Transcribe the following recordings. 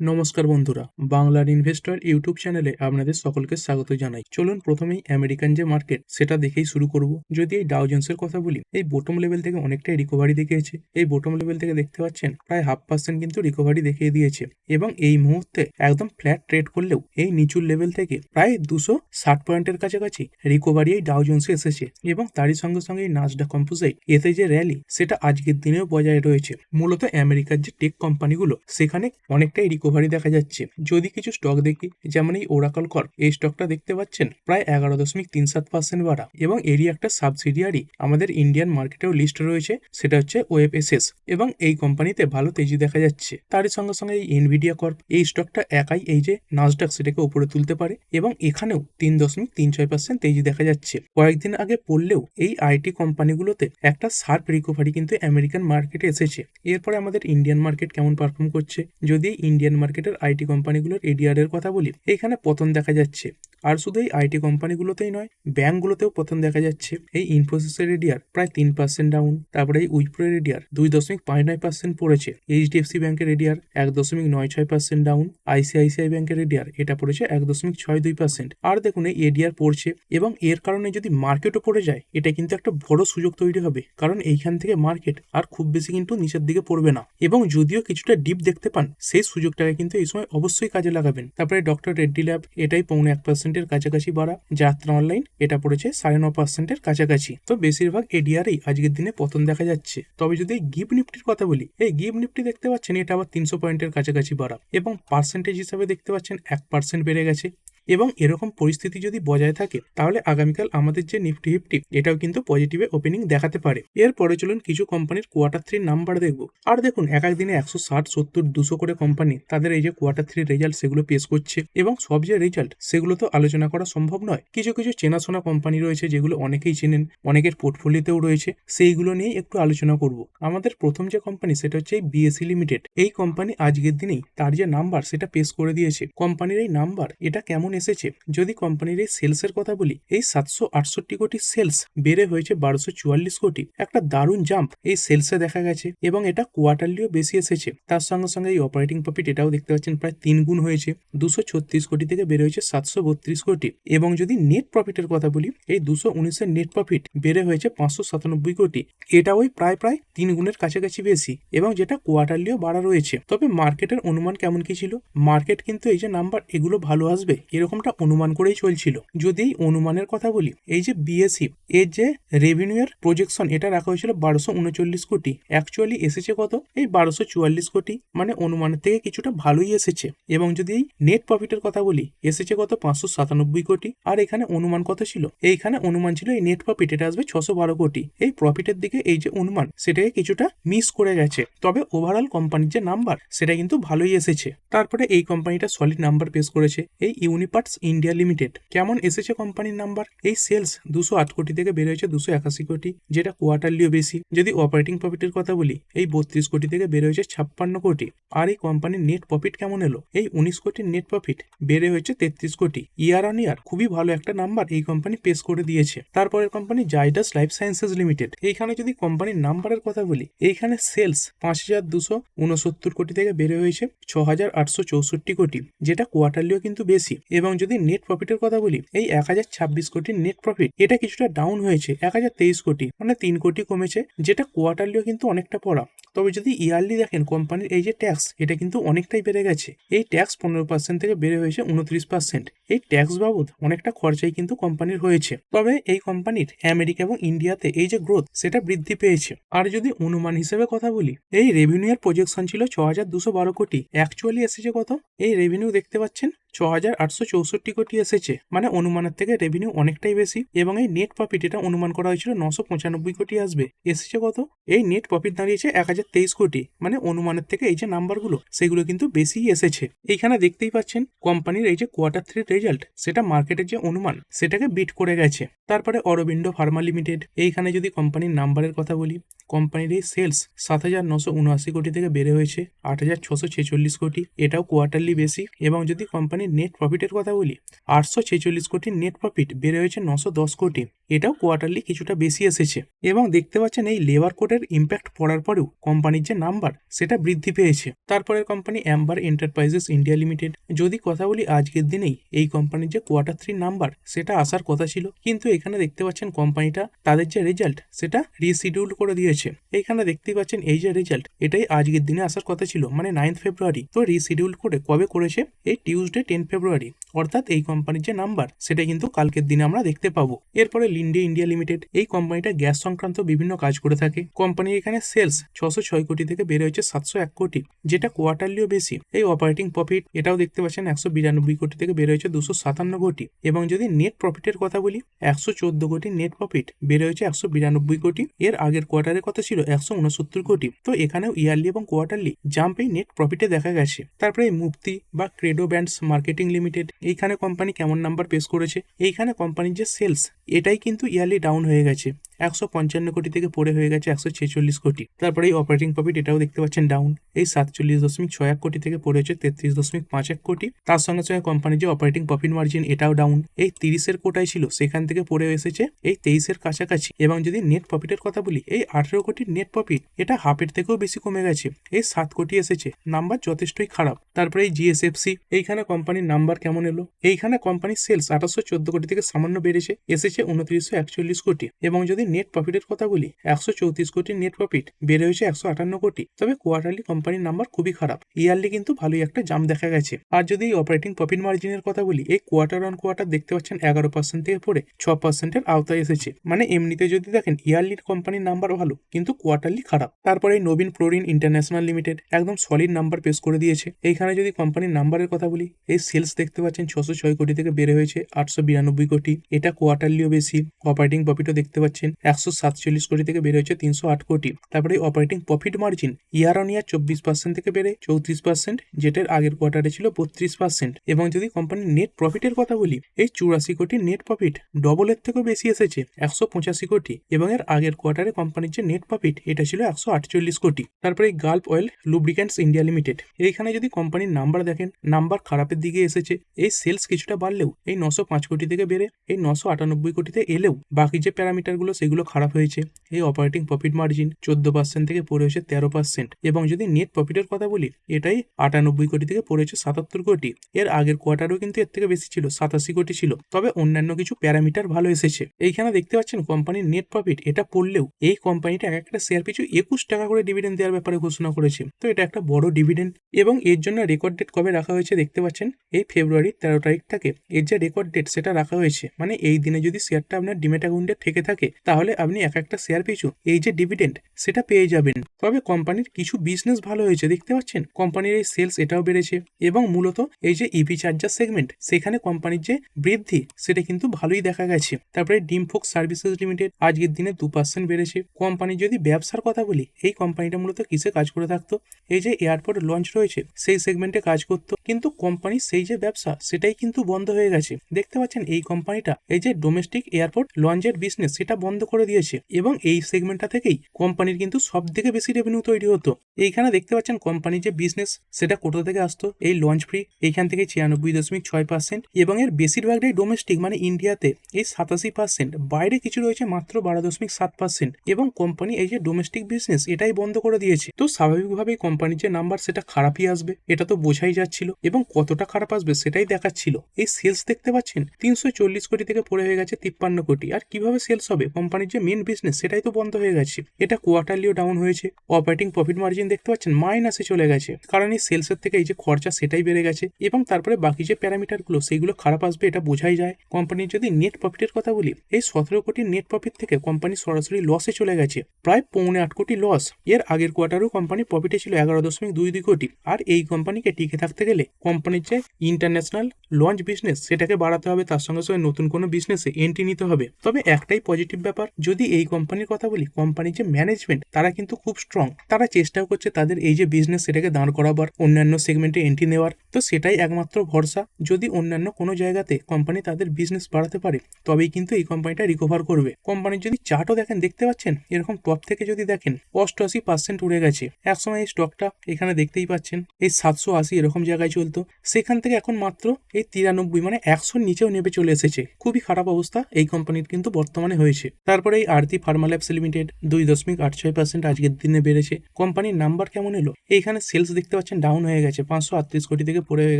নমস্কার বন্ধুরা, বাংলার ইনভেস্টর ইউটিউব চ্যানেলে আপনাদের সকলকে স্বাগত জানাই। চলুন প্রথমেই আমেরিকান যে মার্কেট সেটা দেখেই শুরু করব। যদি এই ডাও জোন্সের কথা বলি, এই বটম লেভেল থেকে অনেকটাই রিকভারি দেখিয়েছে। এই বটম লেভেল থেকে দেখতে পাচ্ছেন প্রায় 0.5% কিন্তু রিকভারি দেখিয়ে দিয়েছে এবং এই মুহূর্তে একদম ফ্ল্যাট ট্রেড করলেও এই নিচুর লেভেল থেকে প্রায় 260 পয়েন্টের কাছাকাছি রিকভারি এই ডাও জোন্সে এসেছে এবং তারই সঙ্গে সঙ্গে এই নাসডাক কম্পোজিট এতে যে র্যালি সেটা আজকের দিনেও বজায় রয়েছে। মূলত আমেরিকার যে টেক কোম্পানিগুলো সেখানে অনেকটাই রিকভারি দেখা যাচ্ছে। যদি কিছু স্টক দেখি, যেমন এই ওরাকল কর্প, এই স্টকটা দেখতে পাচ্ছেন প্রায় 11.37% বাড়া এবং এরই একটা সাবসিডিয়ারি আমাদের ইন্ডিয়ান মার্কেটেও লিস্ট রয়েছে, সেটা হচ্ছে ওএফএসএস এবং এই কোম্পানিতে ভালো তেজি দেখা যাচ্ছে। তারই সঙ্গে সঙ্গে এই এনভিডিয়া কর্প, এই স্টকটা একাই এই যে নাসডাক সেটাকে উপরে তুলতে পারে এবং এখানেও 3.36% তেজি দেখা যাচ্ছে। কয়েকদিন আগে পড়লেও এই আইটি কোম্পানিগুলোতে একটা শার্প রিকভারি কিন্তু আমেরিকান মার্কেটে এসেছে। এরপরে আমাদের ইন্ডিয়ান মার্কেট কেমন পারফর্ম করছে, যদি ইন্ডিয়ান মার্কেটের আইটি কোম্পানিগুলোর এডিআর এর কথা বলি, এইখানে পতন দেখা যাচ্ছে। আর শুধু এই আইটি কোম্পানিগুলোতেই নয়, ব্যাংকগুলোতেও পতন দেখা যাচ্ছে। এই ইনফোসিসের এডিআর প্রায় 3% ডাউন, তারপরে এই উইপ্রোর এডিআর 2.59% পড়েছে। এইচডিএফসি ব্যাংকের এডিআর 1.96% ডাউন, আইসিআইসিআই ব্যাংকের এডিআর এটা পড়েছে 1.62%। আর দেখুন এই এডিআর পড়ছে এবং এর কারণে যদি মার্কেটও পড়ে যায়, এটা কিন্তু একটা বড় সুযোগ তৈরি হবে, কারণ এইখান থেকে মার্কেট আর খুব বেশি কিন্তু নিচের দিকে পড়বে না এবং যদিও কিছুটা ডিপ দেখতে পান, সেই সুযোগটাকে কিন্তু এই সময় অবশ্যই কাজে লাগাবেন। তারপরে ডক্টর রেড্ডি ল্যাব এটাই 0.1%-এর কাছাকাছি বাড়া, যাত্রা অনলাইন এটা পড়েছে 9.5%-এর কাছাকাছি। তো বেশিরভাগ এডিআরই আজকের দিনে পতন দেখা যাচ্ছে। তবে যদি এই গিফট নিফটির কথা বলি, এই গিফট নিফটি দেখতে পাচ্ছেন এটা আবার 300 পয়েন্টের কাছাকাছি বাড়া এবং পার্সেন্টেজ হিসাবে দেখতে পাচ্ছেন 1% বেড়ে গেছে এবং এরকম পরিস্থিতি যদি বজায় থাকে তাহলে আগামীকাল আমাদের যে নিফটি ফিফটি এটাও কিন্তু পজিটিভে ওপেনিং দেখাতে পারে। এরপরে চলুন কিছু কোম্পানির Q3 নাম্বার দেখবো। আর দেখুন এক একদিনে 160, 70, 200 করে কোম্পানি তাদের এই যে Q3 রেজাল্ট সেগুলো পেশ করছে এবং সব যে রেজাল্ট সেগুলো তো আলোচনা করা সম্ভব নয়। কিছু কিছু চেনাশোনা কোম্পানি রয়েছে যেগুলো অনেকেই চেনেন, অনেকের পোর্টফোলিওতেও রয়েছে, সেইগুলো নিয়ে একটু আলোচনা করব। আমাদের প্রথম যে কোম্পানি সেটা হচ্ছে এই বিএসসি লিমিটেড। এই কোম্পানি আজকের দিনেই তার যে নাম্বার সেটা পেশ করে দিয়েছে। কোম্পানির এই নাম্বার এটা কেমন এসেছে, যদি কোম্পানির এই সেলসের কথা বলি, এই 768 কোটি সেলস বেড়ে হয়েছে 1244 কোটি, একটা দারুণ জাম্প এই সেলসে দেখা গেছে এবং এটা কোয়ার্টারলিও বেশি এসেছে। তার সঙ্গে সঙ্গে এই অপারেটিং প্রফিট এটাও দেখতে পাচ্ছেন প্রায় 3 গুণ হয়েছে, 236 কোটি থেকে বেড়ে হয়েছে 732 কোটি। এবং যদি নেট প্রফিটের কথা বলি, এই 219-এর নেট প্রফিট বেড়ে হয়েছে 597 কোটি, এটা ওই প্রায় 3 গুণের কাছাকাছি বেশি এবং যেটা কোয়ার্টারলিও বাড়া রয়েছে। তবে মার্কেটের অনুমান কেমন কি ছিল, মার্কেট কিন্তু এই যে নাম্বার এগুলো ভালো আসবে এরকমটা অনুমান করেই চলছিল। যদি এই অনুমানের কথা বলি, এই যে বিএসসি এর যে রেভিনিউ এর প্রজেকশন এটা রাখা হয়েছিল 1239 কোটি, অ্যাকচুয়ালি এসেছে কত, এই 1244 কোটি, মানে অনুমানের থেকে কিছুটা ভালোই এসেছে। এবং যদি এই নেট প্রফিটের কথা বলি, এসেছে কত 597 কোটি, আর এখানে অনুমান কত ছিল, এইখানে অনুমান ছিল এই নেট প্রফিট এটা আসবে 612 কোটি। এই প্রফিটের দিকে এই যে অনুমান সেটাকে কিছুটা মিস করে গেছে, তবে ওভারঅল কোম্পানির যে নাম্বার সেটা কিন্তু ভালোই এসেছে। তারপরে এই কোম্পানিটা সলিড নাম্বার পেশ করেছে এই ইউনিপার্টস ইন্ডিয়া লিমিটেড। কেমন এসেছে কোম্পানির নাম্বার, এই সেলস 208 কোটি থেকে বেড়ে হয়েছে 281 কোটি, যেটা কোয়ার্টারলিও বেশি। যদি অপারেটিং প্রফিটের কথা বলি, এই 32 কোটি থেকে বেড়ে হয়েছে 56 কোটি। আর এই কোম্পানির নেট প্রফিট কেমন এলো, এই 19 কোটির নেট প্রফিট বেড়ে হয়েছে 33 কোটি। ইয়ার অন ইয়ার খুবই ভালো একটা নাম্বার এই কোম্পানি পেশ করে দিয়েছে। তারপরের company Zydus life sciences limited. এইখানে যদি কোম্পানির নাম্বারের কথা বলি, এইখানে সেলস 5269 কোটি থেকে বেড়ে হয়েছে 6864 কোটি, যেটা কোয়ার্টারলিও কিন্তু বেশি। এবং যদি নেট প্রফিটের কথা বলি, এই 1026 কোটির নেট প্রফিট এটা কিছুটা ডাউন হয়েছে 1023 কোটি, মানে 3 কোটি কমেছে, যেটা কোয়ার্টারলিও কিন্তু অনেকটা পড়া। তবে যদি ইয়ারলি দেখেন, কোম্পানির এই যে ট্যাক্স এটা কিন্তু অনেকটাই বেড়ে গেছে। এই ট্যাক্স 15% থেকে বেড়ে হয়েছে 29%। এই ট্যাক্স বাবদ অনেকটা খরচাই কিন্তু কোম্পানির হয়েছে। তবে এই কোম্পানির আমেরিকা এবং ইন্ডিয়াতে এই যে গ্রোথ সেটা বৃদ্ধি পেয়েছে। আর যদি অনুমান হিসেবে কথা বলি, এই রেভিনিউ এর প্রজেকশন ছিল 6212 কোটি, অ্যাকচুয়ালি এসেছে কত, এই রেভিনিউ দেখতে পাচ্ছেন 6864 কোটি এসেছে, মানে অনুমানের থেকে রেভিনিউ অনেকটাই বেশি। এবং এই নেট প্রফিট এটা অনুমান করা হয়েছিল 995 কোটি আসবে, এসেছে কত, এই নেট প্রফিট দাঁড়িয়েছে 1023 কোটি, মানে অনুমানের থেকে এই যে নাম্বারগুলো সেগুলো কিন্তু বেশিই এসেছে। এইখানে দেখতেই পাচ্ছেন কোম্পানির এই যে Q3 রেজাল্ট সেটা মার্কেটের যে অনুমান সেটাকে বিট করে গেছে। তারপরে অরবিন্দ ফার্মা লিমিটেড, এইখানে যদি কোম্পানির নাম্বারের কথা বলি, কোম্পানির এই সেলস 7979 কোটি থেকে বেড়ে হয়েছে 8646 কোটি, এটাও কোয়ার্টারলি বেশি। এবং যদি কোম্পানি কোম্পানির নেট প্রফিটের কথা বলি, 846 কোটির নেট প্রফিট বেড়ে হয়েছে 910 কোটি। এটাও কোয়ার্টারলি কিছুটা বেশি এসেছে। এবং দেখতে পাচ্ছেন এই লেবার কোডের ইম্প্যাক্ট পড়ার পরেও কোম্পানির যে নাম্বার সেটা বৃদ্ধি পেয়েছে। তারপরের company Amber enterprises India limited. যদি কথা বলি আজকের দিনেই এই কোম্পানির যে কোয়ার্টার 3 নাম্বার সেটা আসার কথা ছিল, কিন্তু এখানে দেখতে পাচ্ছেন কোম্পানিটা তাদের যে রেজাল্ট সেটা রিশিডিউল করে দিয়েছে। এইখানে দেখতেই পাচ্ছেন এই যে রেজাল্ট এটাই আজকের দিনে আসার কথা ছিল, মানে 9 ফেব্রুয়ারি। তো রিশিডিউল করে কবে করেছে? এই টিউসডে 10 ফেব্রুয়ারি। অর্থাৎ এই কোম্পানির যে নাম্বার সেটা কিন্তু কালকের দিনে আমরা দেখতে পাবো। এরপরে লিন্ডে ইন্ডিয়া লিমিটেড। এই কোম্পানিটা গ্যাস সংক্রান্ত বিভিন্ন কাজ করে থাকে। কোম্পানির এখানে সেলস 606 কোটি থেকে বেড়ে হয়েছে 701 কোটি, যেটা কোয়ার্টারলিও বেশি। এই অপারেটিং প্রফিট এটাও দেখতে পাচ্ছেন 192 কোটি থেকে বেড়ে হয়েছে 257 কোটি। এবং যদি নেট প্রফিটের কথা বলি, 114 কোটি নেট প্রফিট বেড়ে হয়েছে 192 কোটি। এর আগের কোয়ার্টারের কথা ছিল 169 কোটি। তো এখানেও ইয়ারলি এবং কোয়ার্টারলি জাম্প এই নেট প্রফিটে দেখা গেছে। তারপরে এই মুফতি বা ক্রেডো ব্যান্ডস মার্কেটিং লিমিটেড। এইখানে কোম্পানি কেমন নাম্বার পেশ করেছে? এইখানে কোম্পানির যে সেলস এটাই কিন্তু ইয়ারলি ডাউন হয়ে গেছে, 155 কোটি থেকে পড়ে হয়ে গেছে 146 কোটি। তারপরে এই অপারেটিং প্রফিট এটাও দেখতে পাচ্ছেন ডাউন, এই 47.61 কোটি থেকে পড়ে হচ্ছে 33.51 কোটি। তার সঙ্গে সঙ্গে কোম্পানির যে অপারেটিং প্রফিট মার্জিন এটাও ডাউন, এই 30-এর কোটায় ছিল সেখান থেকে পড়ে এসেছে এই 23-এর কাছাকাছি। এবং যদি নেট প্রফিটের কথা বলি, এই 18 কোটির নেট প্রফিট এটা হাফের থেকেও বেশি কমে গেছে, এই 7 কোটি এসেছে। নাম্বার যথেষ্টই খারাপ। তারপরে এই জিএসএফসি। এইখানে কোম্পানির নাম্বার কেমন এলো? এইখানে কোম্পানির সেলস 2814 কোটি থেকে সামান্য বেড়েছে, এসেছে 2941 কোটি। এবং যদি নেট প্রফিটের কথা বলি, 134 কোটির নেট প্রফিট বেড়ে হয়েছে 158 কোটি। তবে কোয়ার্টারলি কোম্পানির নাম্বার খুবই খারাপ, ইয়ারলি কিন্তু ভালোই একটা জাম্প দেখা গেছে। আর যদি এই অপারেটিং প্রফিট মার্জিনের কথা বলি, এই কোয়ার্টার অন কোয়ার্টার দেখতে পাচ্ছেন 11% থেকে পড়ে 6%-এর আওতায় এসেছে। মানে এমনিতে যদি দেখেন ইয়ারলি কোম্পানির নাম্বার ভালো, কিন্তু কোয়ার্টারলি খারাপ। তারপরে এই নবীন ফ্লোরিন ইন্টারন্যাশনাল লিমিটেড একদম সলিড নাম্বার পেশ করে দিয়েছে। এইখানে যদি কোম্পানির নাম্বারের কথা বলি, এই সেলস দেখতে পাচ্ছেন 606 কোটি থেকে বেড়ে হয়েছে 892 কোটি, এটা কোয়ার্টারলিও বেশি। অপারেটিং প্রফিটও দেখতে পাচ্ছেন 147 কোটি থেকে বেড়ে হয়েছে 308 কোটি। তারপরে operating profit margin year on year 24% থেকে বেড়ে 34%, যেটার আগের কোয়ার্টারে ছিল 32%। এবং যদি কোম্পানির নেট প্রফিটের কথা বলি, এই 84 কোটি নেট প্রফিট ডবলের থেকেও বেশি এসেছে, 185 কোটি। এবং এর আগের কোয়ার্টারে কোম্পানির যে নেট প্রফিট এটা ছিল 148 কোটি। তারপরে এই Gulf oil lubricants India limited. এইখানে যদি কোম্পানির নাম্বার দেখেন, নাম্বার খারাপের দিকে এসেছে। এই সেলস কিছুটা বাড়লেও এই 905 কোটি থেকে বেড়ে এই 998 কোটিতে এলেও বাকি যে প্যারামিটারগুলো সেগুলো খারাপ হয়েছে। এই অপারেটিং প্রফিট মার্জিন 14% থেকে পড়ে হয়েছে 13%। এবং যদি নেট প্রফিটের কথা বলি, এটাই 98 কোটি থেকে পড়ে হয়েছে 77 কোটি। এর আগের কোয়ার্টারেও কিন্তু এর থেকে বেশি ছিল, 87 কোটি ছিল। তবে অন্যান্য কিছু প্যারামিটার ভালো এসেছে। এইখানে দেখতে পাচ্ছেন কোম্পানির নেট প্রফিট এটা পড়লেও এই কোম্পানিটা এক একটা শেয়ার পিছু 21 টাকা করে ডিভিডেন্ড দেওয়ার ব্যাপারে ঘোষণা করেছে। তো এটা একটা বড় ডিভিডেন্ড। এবং এর জন্য রেকর্ড ডেট কবে রাখা হয়েছে দেখতে পাচ্ছেন, এই ফেব্রুয়ারির 13 তারিখ থেকে এর যে রেকর্ড ডেট সেটা রাখা হয়েছে। মানে এই দিনে যদি শেয়ারটা আপনার ডিমেট অ্যাকাউন্টে থেকে থাকে, তাহলে আপনি এক একটা শেয়ার পিছু এই যে ডিভিডেন্ড সেটা পেয়ে যাবেন। তবে কোম্পানির কিছু বিজনেস ভালো হয়েছে, দেখতে পাচ্ছেন কোম্পানির এই সেলস এটাও বেড়েছে। এবং মূলত এই যে ইভি চার্জার সেগমেন্ট, সেখানে কোম্পানির যে বৃদ্ধি সেটা কিন্তু ভালোই দেখা গেছে। তারপরে ডিমফোক্স সার্ভিসেস লিমিটেড আজকের দিনে 2% বেড়েছে। কোম্পানির যদি ব্যবসার কথা বলি, এই কোম্পানিটা মূলত কিসে কাজ করে থাকতো? এই যে এয়ারপোর্ট লঞ্চ রয়েছে সেই সেগমেন্টে কাজ করতো, কিন্তু কোম্পানির সেই যে ব্যবসা সেটাই কিন্তু বন্ধ হয়ে গেছে। দেখতে পাচ্ছেন এই কোম্পানিটা এই যে ডোমেস্টিক এয়ারপোর্ট লঞ্চের বিজনেস সেটা বন্ধ করে দিয়েছে। এবং এই সেগমেন্টটা থেকেই কোম্পানির কিন্তু সব থেকে বেশি রেভিনিউ তৈরি হতো। এইখানে দেখতে পাচ্ছেন কোম্পানির যে বিজনেস সেটা কোথা থেকে আসতো? এই লঞ্চ ফ্রি এইখান থেকে 96.6%। এবং এর বেশিরভাগটাই ডোমেস্টিক, মানে ইন্ডিয়াতে এই 87%, বাইরে কিছু রয়েছে মাত্র 12.7%। এবং কোম্পানি এই যে ডোমেস্টিক বিজনেস এটাই বন্ধ করে দিয়েছে। তো স্বাভাবিকভাবেই কোম্পানির যে নাম্বার সেটা খারাপই আসবে, এটা তো বোঝাই যাচ্ছিল। এবং কতটা খারাপ আসবে সেটাই দেখাচ্ছিল। এই সেলস দেখতে পাচ্ছেন 340 কোটি থেকে পড়ে হয়ে গেছে 53 কোটি। আর কিভাবে সেলস হবে? কোম্পানির যে মেন বিজনেস সেটাই তো বন্ধ হয়ে গেছে। এটা কোয়ার্টারলিও ডাউন হয়েছে। অপারেটিং প্রফিট মার্জিন দেখতে পাচ্ছেন মাইনাসে চলে গেছে, কারণ এই সেলসের থেকে এই যে খরচা সেটাই বেড়ে গেছে। এবং তারপরে বাকি যে প্যারামিটারগুলো সেগুলো খারাপ আসবে, এটা বোঝাই যায়। কোম্পানির যদি নেট প্রফিটের কথা বলি, এই 17 কোটির নেট প্রফিট থেকে কোম্পানি সরাসরি লসে চলে গেছে, প্রায় 7.25 কোটি লস। এর আগের কোয়ার্টারেও কোম্পানি প্রফিটে ছিল 11.22 কোটি। আর এই কোম্পানিকে টিকে থাকতে গেলে কোম্পানির যে ইন্টারন্যাশনাল লঞ্চ বিজনেস সেটাকে বাড়াতে হবে, তার সঙ্গে সঙ্গে নতুন কোনো বিজনেসে এন্ট্রি নিতে হবে। তবে একটাই পজিটিভ ব্যাপার ব্যাপার। যদি এই কোম্পানির কথা বলি, কোম্পানির যে ম্যানেজমেন্ট তারা কিন্তু খুব স্ট্রং, তারা চেষ্টাও করছে তাদের এই যে বিজনেস সেটাকে দাঁড় করাবার, অন্যান্য সেগমেন্টে এন্ট্রি নেওয়ার। তো সেটাই একমাত্র ভরসা। যদি অন্যান্য কোনো জায়গাতে কোম্পানি তাদের বিজনেস বাড়াতে পারে তবেই কিন্তু এই কোম্পানিটা রিকভার করবে। কোম্পানির যদি চার্টও দেখেন, দেখতে পাচ্ছেন এরকম টপ থেকে যদি দেখেন 88% উড়ে গেছে। একসময় এই স্টকটা এখানে দেখতেই পাচ্ছেন এই 780 এরকম জায়গায় চলতো, সেখান থেকে এখন মাত্র এই 93 মানে 100 নিচেও নেমে চলে এসেছে। খুবই খারাপ অবস্থা এই কোম্পানির কিন্তু বর্তমানে হয়েছে। তারপরে এই আরতি ফার্মা ল্যাবস লিমিটেড 2.86% আজকের দিনে বেড়েছে। কোম্পানির নাম্বার কেমন এলো, এইখানে সেলস দেখতে পাচ্ছেন ডাউন হয়ে গেছে, 538 কোটি থেকে পড়ে হয়ে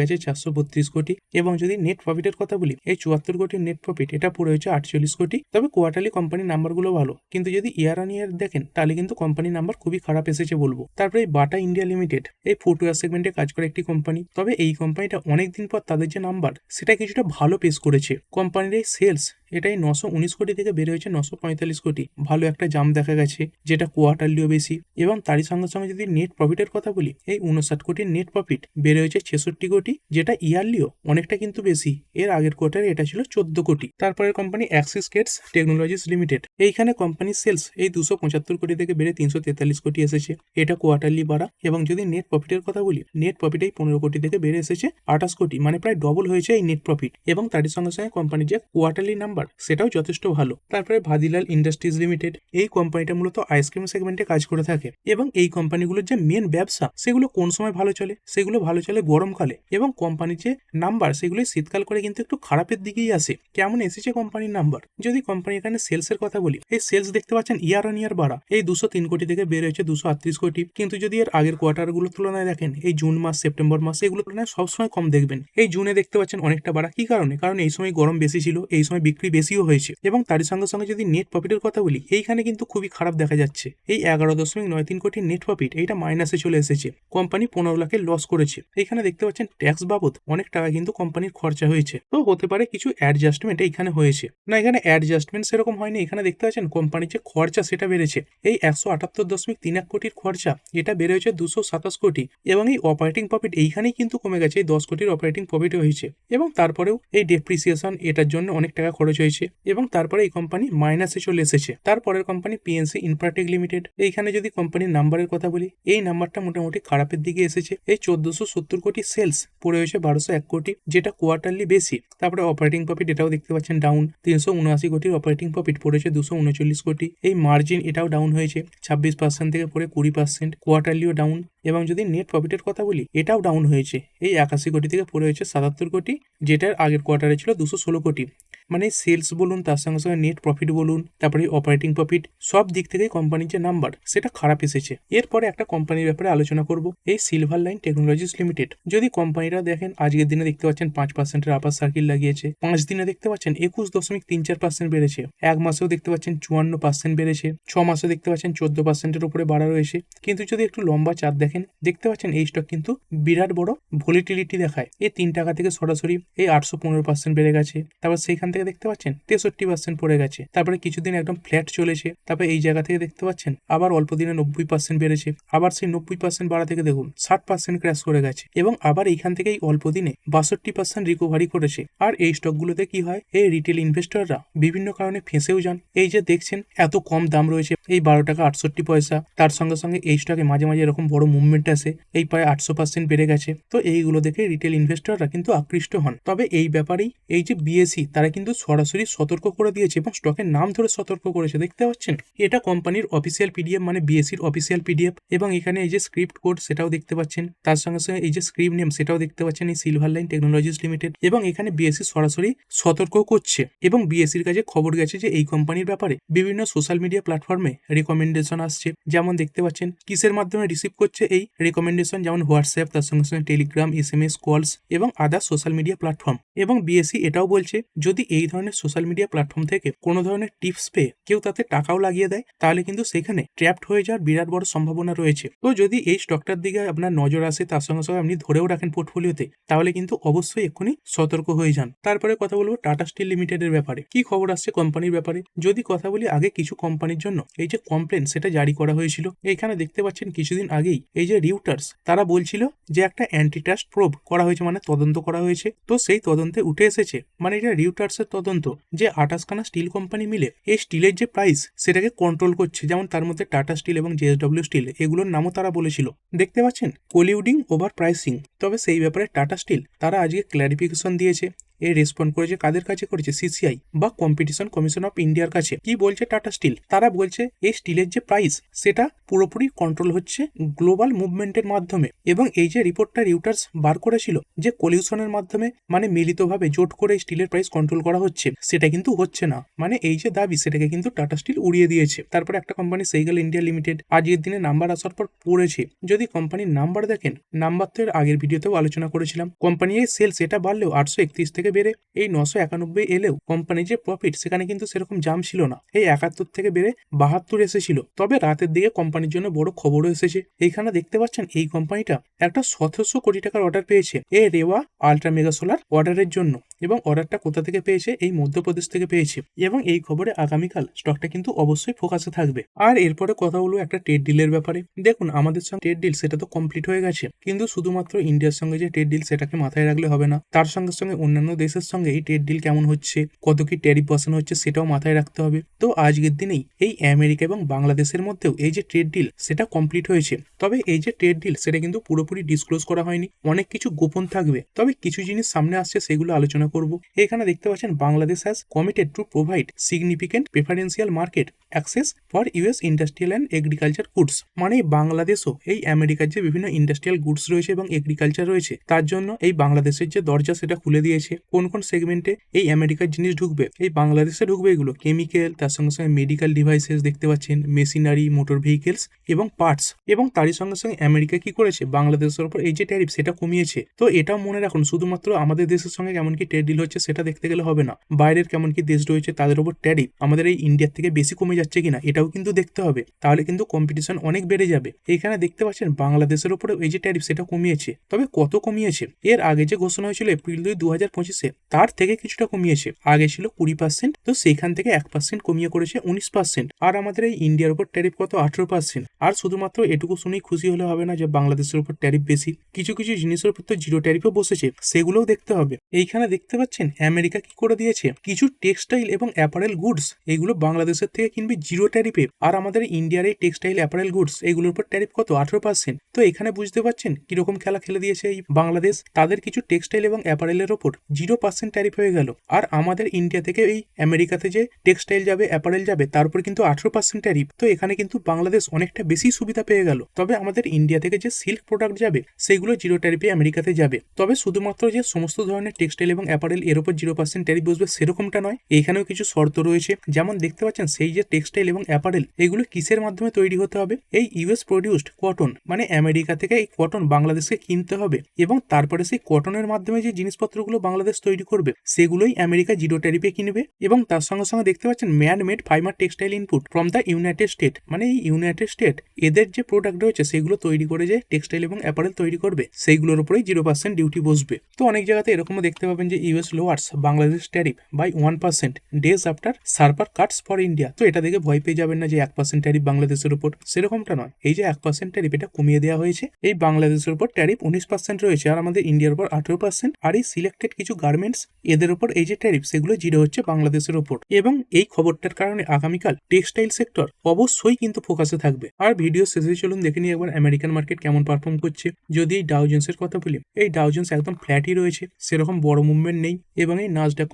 গেছে 432 কোটি। এবং যদি নেট প্রফিটের কথা বলি, এই 74 কোটির নেট প্রফিট এটা পড়ে হয়েছে 48 কোটি। তবে কোয়ার্টারলি কোম্পানির নাম্বারগুলো ভালো, কিন্তু যদি ইয়ার অন ইয়ার দেখেন তাহলে কিন্তু কোম্পানির নাম্বার খুবই খারাপ এসেছে বলবো। তারপরে এই বাটা ইন্ডিয়া লিমিটেড এই ফুটওয়্যার সেগমেন্টে কাজ করে একটি কোম্পানি। তবে এই কোম্পানিটা অনেকদিন পর তাদের যে নাম্বার সেটা কিছুটা ভালো পেশ করেছে। কোম্পানির এই সেলস এটাই 919 কোটি থেকে বেড়ে হয়েছে 945 কোটি, ভালো একটা জাম্প দেখা গেছে, যেটা কোয়ার্টারলিও বেশি। এবং তারই সঙ্গে সঙ্গে যদি নেট প্রফিটের কথা বলি, এই 59 কোটির নেট প্রফিট বেড়ে হয়েছে 66 কোটি, যেটা ইয়ারলিও অনেকটা কিন্তু বেশি। এর আগের কোয়ার্টারে এটা ছিল 14 কোটি। তারপরে company axis gates technologies limited, এইখানে কোম্পানির সেলস এই 275 কোটি থেকে বেড়ে 343 কোটি এসেছে, এটা কোয়ার্টারলি বাড়া। এবং যদি নেট প্রফিটের কথা বলি, নেট প্রফিট এই 15 কোটি থেকে বেড়ে এসেছে 28 কোটি, মানে প্রায় ডবল হয়েছে এই নেট প্রফিট। এবং তারই সঙ্গে সঙ্গে কোম্পানির যে কোয়ার্টারলি নাম্বার সেটাও যথেষ্ট ভালো। তারপরে ভাদিলাল ইন্ডাস্ট্রিজ লিমিটেড, এই কোম্পানিটা মূলত আইসক্রিম সেগমেন্টে কাজ করে থাকে। এবং এই কোম্পানিগুলোর যে মেন ব্যবসা সেগুলো কোন সময় ভালো চলে, সেগুলো ভালো চলে গরমকালে। এবং কোম্পানির যে নাম্বার সেগুলো শীতকাল করে কিন্তু একটু খারাপের দিকেই আসে। কেমন এসেছে কোম্পানির নাম্বার, যদি কোম্পানি এখানে সেলস এর কথা বলি, এই সেলস দেখতে পাচ্ছেন ইয়ার অন ইয়ার বাড়া, এই 203 কোটি থেকে বের হয়েছে 238 কোটি। কিন্তু যদি এর আগের কোয়ার্টারগুলোর তুলনায় দেখেন, এই জুন মাস, সেপ্টেম্বর মাস, এগুলো তুলনায় সবসময় কম দেখবেন। এই জুনে দেখতে পাচ্ছেন অনেকটা বাড়া। কি কারণে? কারণ এই সময় গরম বেশি ছিল, এই সময় বিক্রি বেশিও হয়েছে। এবং তারই সঙ্গে সঙ্গে যদি নেট প্রফিটের কথা বলি, এইখানে কিন্তু খুবই খারাপ দেখা যাচ্ছে। এই 11.93 কোটির নেট প্রফিট এইটা মাইনাসে চলে এসেছে। কোম্পানি 15 লাখের লস করেছে। এইখানে দেখতে পাচ্ছেন ট্যাক্স বাবদ অনেক টাকা কিন্তু কোম্পানির খরচা হয়েছে। তো হতে পারে কিছু অ্যাডজাস্টমেন্ট এইখানে হয়েছে। না, এখানে অ্যাডজাস্টমেন্ট সেরকম হয়নি। এখানে দেখতে পাচ্ছেন কোম্পানির যে খরচা সেটা বেড়েছে। এই 178.31 কোটির খরচা এটা বেড়ে হয়েছে 227 কোটি। এবং এই অপারেটিং প্রফিট এইখানেই কিন্তু কমে গেছে, এই 10 কোটির অপারেটিং প্রফিট হয়েছে। এবং তারপরেও এই ডেপ্রিসিয়েশন এটার জন্য অনেক টাকা খরচ হয়েছে। এবং তারপরে এই কোম্পানি মাইনাসে চলে এসেছে। তারপরের কোম্পানি পিএনসি ইনফ্রাটেক লিমিটেড, এইখানে যদি কোম্পানির নাম্বারের কথা বলি, এই নাম্বারটা মোটামুটি খারাপের দিকে এসেছে। এই 1470 কোটি সেলস পড়ে হয়েছে 1201 কোটি, যেটা কোয়ার্টারলি বেশি। তারপরে অপারেটিং প্রফিট এটাও দেখতে পাচ্ছেন ডাউন, 379 কোটির অপারেটিং প্রফিট পড়েছে 239 কোটি। এই মার্জিন এটাও ডাউন হয়েছে 26% থেকে পড়ে 20%, কোয়ার্টারলিও ডাউন। এবং যদি নেট প্রফিটের কথা বলি, এটাও ডাউন হয়েছে, এই 81 কোটি থেকে পড়ে হয়েছে 77 কোটি, যেটার আগের কোয়ার্টারে ছিল 216 কোটি। মানে সেলস বলুন, তার সঙ্গে সঙ্গে নেট প্রফিট বলুন, তারপরে অপারেটিং প্রফিট, সব দিক থেকে কোম্পানির যে নাম্বার সেটা খারাপ এসেছে। এরপরে একটা কোম্পানির ব্যাপারে আলোচনা করব, এই সিলভার লাইন টেকনোলজিস লিমিটেড। যদি কোম্পানিটা দেখেন, আজকের দিনে দেখতে পাচ্ছেন 5%-এর আপার সার্কিল লাগিয়েছে। 5 দিনে দেখতে পাচ্ছেন 21.34% বেড়েছে। এক মাসেও দেখতে পাচ্ছেন 54% বেড়েছে। 6 মাসে দেখতে পাচ্ছেন 14%-এর উপরে বাড়া রয়েছে। কিন্তু যদি একটু লম্বা চার্ট দেখেন, দেখতে পাচ্ছেন এই স্টক কিন্তু বিরাট বড় ভলিটিলিটি দেখায়। এই 3 টাকা থেকে সরাসরি এই 815% বেড়ে গেছে। তারপর সেইখান থেকে দেখতে পাচ্ছেন 63% পড়ে গেছে। তারপরে কিছুদিন একদম ফ্ল্যাট চলেছে। তারপরে এই জায়গা থেকে দেখতে পাচ্ছেন আবার অল্প দিনে 90% বেড়েছে। আবার সেই 90% বাড়া থেকে দেখুন 60% ক্র্যাশ করে গেছে। এবং আবার এইখান থেকে এই অল্প দিনে 62% রিকভারি করেছে। আর এই স্টকগুলোতে কি হয়, এই রিটেল ইনভেস্টররা বিভিন্ন কারণে ফেঁসেও যান। এই যে দেখছেন এত কম দাম রয়েছে, এই 12 টাকা 68 পয়সা, তার সঙ্গে সঙ্গে এই স্টকে মাঝে মাঝে এরকম বড় মুভমেন্ট আসে, এই প্রায় 800% বেড়ে গেছে। তো এইগুলো দেখে রিটেল ইনভেস্টররা কিন্তু আকৃষ্ট হন। তবে এই ব্যাপারেই এই যে বিএসই তারা কিন্তু সরাসরি সতর্ক করে দিয়েছে এবং স্টকের নাম ধরে সতর্ক করেছে। দেখতে পাচ্ছেন এটা কোম্পানির অফিসিয়াল পিডিএফ, মানে বিএসির অফিসিয়াল পিডিএফ। এবং এখানে এই যে স্ক্রিপ্ট কোড সেটাও দেখতে পাচ্ছেন, তার সঙ্গে সঙ্গে এই যে স্ক্রিপ্ট নেম সেটাও দেখতে পাচ্ছেন, এই সিলভার লাইন টেকনোলজিস লিমিটেড। এবং এখানে বিএসসি সরাসরি সতর্ক করছে। এবং বিএসসির কাছে খবর গেছে যে এই কোম্পানির ব্যাপারে বিভিন্ন সোশ্যাল মিডিয়া প্ল্যাটফর্মে রিকমেন্ডেশন আসছে। যেমন দেখতে পাচ্ছেন কিসের মাধ্যমে রিসিভ করছে এই রিকমেন্ডেশন, যেমন হোয়াটসঅ্যাপ, তার সঙ্গে সঙ্গে টেলিগ্রাম, এসএমএস, কলস এবং আদার সোশ্যাল মিডিয়া প্ল্যাটফর্ম। এবং বিএসসি এটাও বলছে যদি এই ধরনের সোশ্যাল মিডিয়া প্ল্যাটফর্ম থেকে কোনো ধরনের টিপস পেয়ে কেউ তাতে টাকাও লাগিয়ে দেয়, তাহলে কিন্তু সেখানে ট্র্যাপড হয়ে যাওয়ার বিরাট বড় সম্ভাবনা রয়েছে। তো যদি এই স্টকটার দিকে আপনার নজর আসে, তার সঙ্গে সঙ্গে আপনি ধরেও রাখেন পোর্টফোলিওতে, তাহলে কিন্তু অবশ্যই এক্ষুনি সতর্ক হয়ে যান। তারপরে কথা বলবো টাটা স্টিল লিমিটেডের ব্যাপারে। কি খবর আসছে কোম্পানির ব্যাপারে? যদি কথা বলি, আগে কিছু কোম্পানির জন্য এই যে কমপ্লেন সেটা জারি করা হয়েছিল। এইখানে দেখতে পাচ্ছেন কিছুদিন আগেই এই যে রিউটার্স তারা বলছিল যে একটা অ্যান্টিট্রাস্ট প্রোব করা হয়েছে, মানে তদন্ত করা হয়েছে। তো সেই তদন্তে উঠে এসেছে, মানে এটা রিউটার্সের তদন্ত, পর্যন্ত যে 28খানা স্টিল কোম্পানি মিলে এই স্টিলের যে প্রাইস সেটাকে কন্ট্রোল করছে, যেমন তার মধ্যে টাটা স্টিল এবং জেএসডব্লিউ স্টিল এগুলোর নামও তারা বলেছিল। দেখতে পাচ্ছেন কোলিউডিং ওভার প্রাইসিং। তবে সেই ব্যাপারে টাটা স্টিল তারা আজকে ক্ল্যারিফিকেশন দিয়েছে। এই রেসপন্ড করেছে কাদের কাছে করেছে? সিসিআই বা কম্পিটিশন কমিশন অফ ইন্ডিয়ার কাছে। কি বলছে টাটা স্টিল? তারা বলছে এই স্টিলের যে প্রাইস সেটা পুরোপুরি কন্ট্রোল হচ্ছে গ্লোবাল মুভমেন্টের মাধ্যমে, এবং এই যে রিপোর্টটা রিউটার্স বার করেছিল যে কলিউশনের মাধ্যমে মানে মিলিতভাবে জোট করে স্টিলের প্রাইস কন্ট্রোল করা হচ্ছে, সেটা কিন্তু হচ্ছে না। মানে এই যে দাবি সেটাকে কিন্তু টাটা স্টিল উড়িয়ে দিয়েছে। তারপরে একটা কোম্পানি সেইগেল ইন্ডিয়া লিমিটেড আজকের দিনে নাম্বার আসার পর পড়েছে। যদি কোম্পানির নাম্বার দেখেন, নাম্বার তো এর আগের ভিডিওতেও আলোচনা করেছিলাম। কোম্পানির এই সেলস এটা বাড়লেও 831 থেকে বেড়ে এই 991 এলেও কোম্পানির যে প্রফিট সেখানে কিন্তু সেরকম জাম ছিল না। এই 71 থেকে বেড়ে 72 এসেছিল। তবে রাতের দিকে কোম্পানির জন্য বড় খবরও এসেছে। এইখানে দেখতে পাচ্ছেন এই কোম্পানিটা একটা 1700 কোটি টাকার অর্ডার পেয়েছে এই রেওয়া আল্ট্রা মেগা সোলার অর্ডারের জন্য, এবং অর্ডারটা কোথা থেকে পেয়েছে? এই মধ্যপ্রদেশ থেকে পেয়েছে। এবং এই খবরে আগামীকাল স্টকটা কিন্তু অবশ্যই ফোকাসে থাকবে। আর এরপরে কথা হলো একটা ট্রেড ডিলের ব্যাপারে। দেখুন আমাদের সঙ্গে ট্রেড ডিল সেটা তো কমপ্লিট হয়ে গেছে, কিন্তু শুধুমাত্র ইন্ডিয়ার সঙ্গে যে ট্রেড ডিল সেটাকে মাথায় রাখলে হবে না, তার সঙ্গে সঙ্গে অন্যান্য দেশের সঙ্গে এই ট্রেড ডিল কেমন হচ্ছে, কত কি ট্যারিফ বসানো হচ্ছে সেটাও মাথায় রাখতে হবে। তো আজকের দিনেই এই আমেরিকা এবং বাংলাদেশের মধ্যেও এই যে ট্রেড ডিল সেটা কমপ্লিট হয়েছে। তবে এই যে ট্রেড ডিল সেটা কিন্তু পুরোপুরি ডিসক্লোজ করা হয়নি, অনেক কিছু গোপন থাকবে। তবে কিছু জিনিস সামনে আসছে সেগুলো আলোচনা করব। এখানে দেখতে পাচ্ছেন Bangladesh has committed to provide significant preferential market access for US industrial and agriculture goods. মানে বাংলাদেশও এই আমেরিকার যে বিভিন্ন ইন্ডাস্ট্রিয়াল গুডস রয়েছে এবং এগ্রিকালচার রয়েছে তার জন্য এই বাংলাদেশের যে দরজা সেটা খুলে দিয়েছে। কোন কোন সেগমেন্টে এই আমেরিকার জিনিস ঢুকবে, এই বাংলাদেশে ঢুকবে এগুলো কেমিক্যাল, তার সঙ্গে সঙ্গে মেডিকেল ডিভাইসেস দেখতে পাচ্ছেন, মেশিনারি, মোটর ভেহিকেলস এবং পার্টস। এবং তারই সঙ্গে সঙ্গে আমেরিকা কি করেছে? বাংলাদেশের উপর এই যে ট্যারিফ সেটা কমিয়েছে। তো এটাও মনে রাখুন, শুধুমাত্র আমাদের দেশের সঙ্গে কেমন কি ট্রেড ডিল হচ্ছে সেটা দেখতে গেলে হবে না, বাইরের কেমন কি দেশ রয়েছে তাদের উপর ট্যারিফ আমাদের এই ইন্ডিয়ার থেকে বেশি কমে যাচ্ছে কিনা এটাও কিন্তু দেখতে হবে। তাহলে কিন্তু কম্পিটিশন অনেক বেড়ে যাবে। এখানে দেখতে পাচ্ছেন বাংলাদেশের উপরে এই যে ট্যারিফ সেটা কমিয়েছে। তবে কত কমিয়েছে? এর আগে যে ঘোষণা হয়েছিল এপ্রিল 2, 2025-এ, তার থেকে কিছুটা কমিয়েছে। আগে ছিল 20%, তো সেখান থেকে 1% কমিয়ে করেছে 19%। আর আমাদের এই ইন্ডিয়ার উপর ট্যারিফ কত? 18%। আর শুধুমাত্র এটুকু শুনেই খুশি হলে হবে না যে বাংলাদেশের উপর ট্যারিফ বেশি, কিছু কিছু জিনিসের উপর তো জিরো ট্যারিফও বসেছে, সেগুলোও দেখতে হবে। এইখানে দেখতে পাচ্ছেন আমেরিকা কি করে দিয়েছে, কিছু টেক্সটাইল এবং অ্যাপারেল গুডস এগুলো বাংলাদেশের থেকে কিনবে জিরো ট্যারিফে। আর আমাদের ইন্ডিয়ার এই টেক্সটাইল অ্যাপারেল গুডস এগুলোর উপর ট্যারিফ কত? 18%। তো এখানে বুঝতে পারছেন কিরকম খেলা খেলে দিয়েছে এই বাংলাদেশ। তাদের কিছু টেক্সটাইল এবং অ্যাপারেলের ওপর 0% ট্যারিফ হয়ে গেল। আর আমাদের ইন্ডিয়া থেকে এই আমেরিকাতে যে টেক্সটাইল যাবে, অ্যাপারেল যাবে, তার উপর কিন্তু 18% ট্যারিফ। তো এখানে কিন্তু বাংলাদেশ অনেকটা বেশি সুবিধা পেয়ে গেল। তবে আমাদের ইন্ডিয়া থেকে যে সিল্ক প্রোডাক্ট যাবে সেগুলো জিরো ট্যারিফে আমেরিকাতে যাবে। তবে শুধুমাত্র যে সমস্ত ধরনের টেক্সটাইল এবং অ্যাপারেল এর উপর 0% ট্যারিফ বসবে সেরকমটা নয়, এখানেও কিছু শর্ত রয়েছে। যেমন দেখতে পাচ্ছেন সেই যে টেক্সটাইল এবং অ্যাপারেল এগুলো কিসের মাধ্যমে তৈরি হতে হবে? এই ইউএস প্রডিউসড কটন, মানে আমেরিকা থেকে এই কটন বাংলাদেশকে কিনতে হবে, এবং তারপরে সেই কটনের মাধ্যমে যে জিনিসপত্রগুলো বাংলাদেশ তৈরি করবে সেগুলোই আমেরিকা জিরো ট্যারিফে কিনবে। এবং তার সঙ্গে সঙ্গে দেখতে পাচ্ছেন man made fibre textile input from the United state, মানে এই ইউনাইটেড স্টেট এদের যে প্রোডাক্ট রয়েছে সেগুলো তৈরি করে যে টেক্সটাইল এবং অ্যাপারেল তৈরি করবে সেইগুলোর উপরেই 0% ডিউটি বসবে। তো অনেক জায়গাতে এরকমও দেখতে পাবেন যে US lowers Bangladesh tariff by 1% days after sharper cuts for India. তো এটা দেখে ভয় পেয়ে যাবেন না যে 1% ট্যারিফ বাংলাদেশের উপর, সেরকমটা নয়। এই যে 1% ট্যারিফ এটা কমিয়ে দেওয়া হয়েছে। এই বাংলাদেশের উপর ট্যারিফ 19% রয়েছে আর আমাদের ইন্ডিয়ার উপর 18%। আর এই সিলেক্টেড কিছু গার্মেন্টস এদের উপর এই যে ট্যারিফ সেগুলো জিরো হচ্ছে বাংলাদেশের উপর। এবং এই খবরটার কারণে আগামীকাল টেক্সটাইল সেক্টর অবশ্যই কিন্তু ফোকাসে থাকবে। আর ভিডিও শেষে চলুন দেখে নিই একবার আমেরিকান মার্কেট কেমন পারফর্ম করছে। যদি এই ডাউ জোন্সের কথা বলি, এই ডাউ জোন্স একদম ফ্ল্যাটই রয়েছে, সেরকম বড় মুভমেন্ট নেই। এবং এই নাসডাক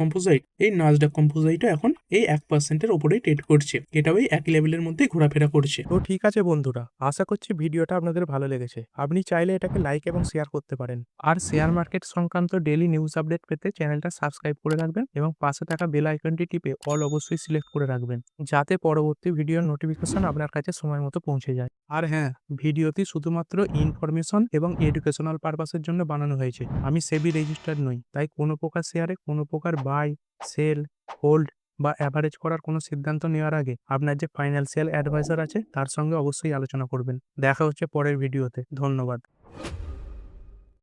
কম্পোজাইটও এখন এই 1%-এর উপরেই ট্রেড করছে, এটাও এই একই লেভেলের মধ্যে ঘোরাফেরা করছে। তো ঠিক আছে বন্ধুরা, আশা করছি ভিডিওটা আপনাদের ভালো লেগেছে। আপনি চাইলে এটাকে লাইক এবং শেয়ার করতে পারেন। আর শেয়ার মার্কেট সংক্রান্ত ডেইলি নিউজ আপডেট পেতে চ্যানেলটা সাবস্ক্রাইব করে রাখবেন এবং পাশে থাকা বেল আইকনটি টিপে অল অবশ্যই সিলেক্ট করে রাখবেন, যাতে পরবর্তী ভিডিওর নোটিফিকেশন আপনার কাছে সময় মতো পৌঁছে যায়। আর হ্যাঁ, ভিডিওটি শুধুমাত্র ইনফরমেশন এবং এডুকেশনাল পারপাসের জন্য বানানো হয়েছে। আমি সেবি রেজিস্টার্ড নই, তাই কোনো প্রকার শেয়ারে কোনো প্রকার বাই, সেল, হোল্ড বা অ্যাভারেজ করার কোনো সিদ্ধান্ত নেওয়ার আগে আপনার যে ফাইন্যান্সিয়াল অ্যাডভাইজার আছে তার সঙ্গে অবশ্যই আলোচনা করবেন। দেখা হচ্ছে পরের ভিডিওতে। ধন্যবাদ।